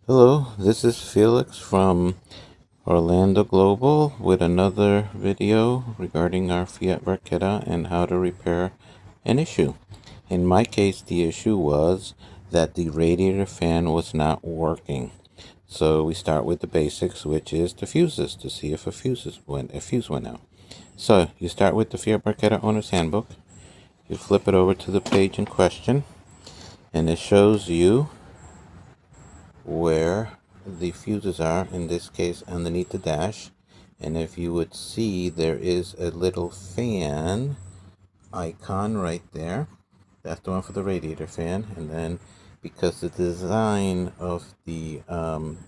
Hello, this is Felix from Orlando Global with another video regarding our Fiat Barchetta and how to repair an issue. In my case, the issue was that the radiator fan was not working. So we start with the basics, which is the fuses, to see if a fuse went out. So you start with the Fiat Barchetta Owner's Handbook. You flip it over to the page in question, and it shows you where the fuses are, in this case underneath the dash. And if you would see, there is a little fan icon right there. That's the one for the radiator fan. And then because the design of the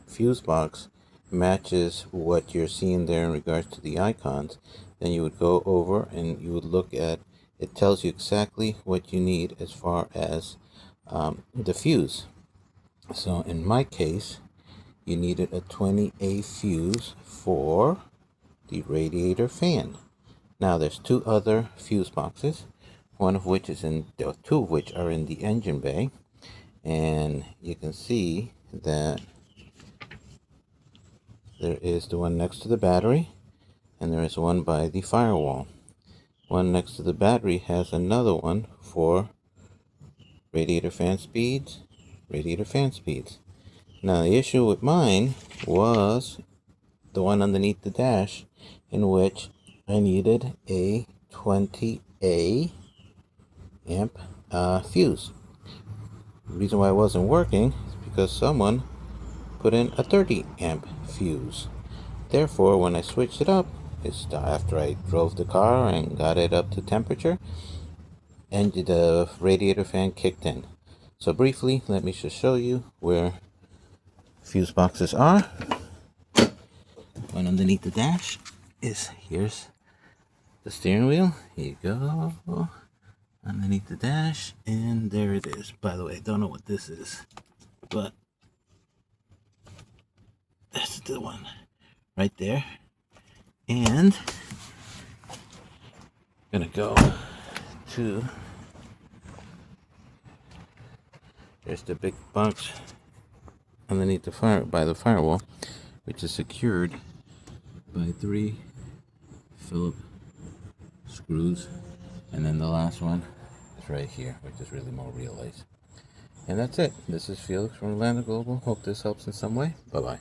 fuse box matches what you're seeing there in regards to the icons, then you would go over and you would look at it. Tells you exactly what you need as far as the fuse. So in my case, you needed a 20A fuse for the radiator fan. Now there's two other fuse boxes, two of which are in the engine bay, and you can see that there is the one next to the battery, and there is one by the firewall. One next to the battery has another one for radiator fan speeds. Now the issue with mine was the one underneath the dash, in which I needed a 20A amp fuse. The reason why it wasn't working is because someone put in a 30 amp fuse. Therefore, when I switched it up, after I drove the car and got it up to temperature, and the radiator fan kicked in. So briefly, let me just show you where fuse boxes are. One underneath the dash is, here's the steering wheel. Here you go. Underneath the dash, and there it is. By the way, I don't know what this is, but that's the one right there. And I'm gonna go to, there's the big box underneath the firewall, which is secured by 3 Phillips screws, and then the last one is right here, which is really more realized. And that's it. This is Felix from Orlando Global. Hope this helps in some way. Bye bye.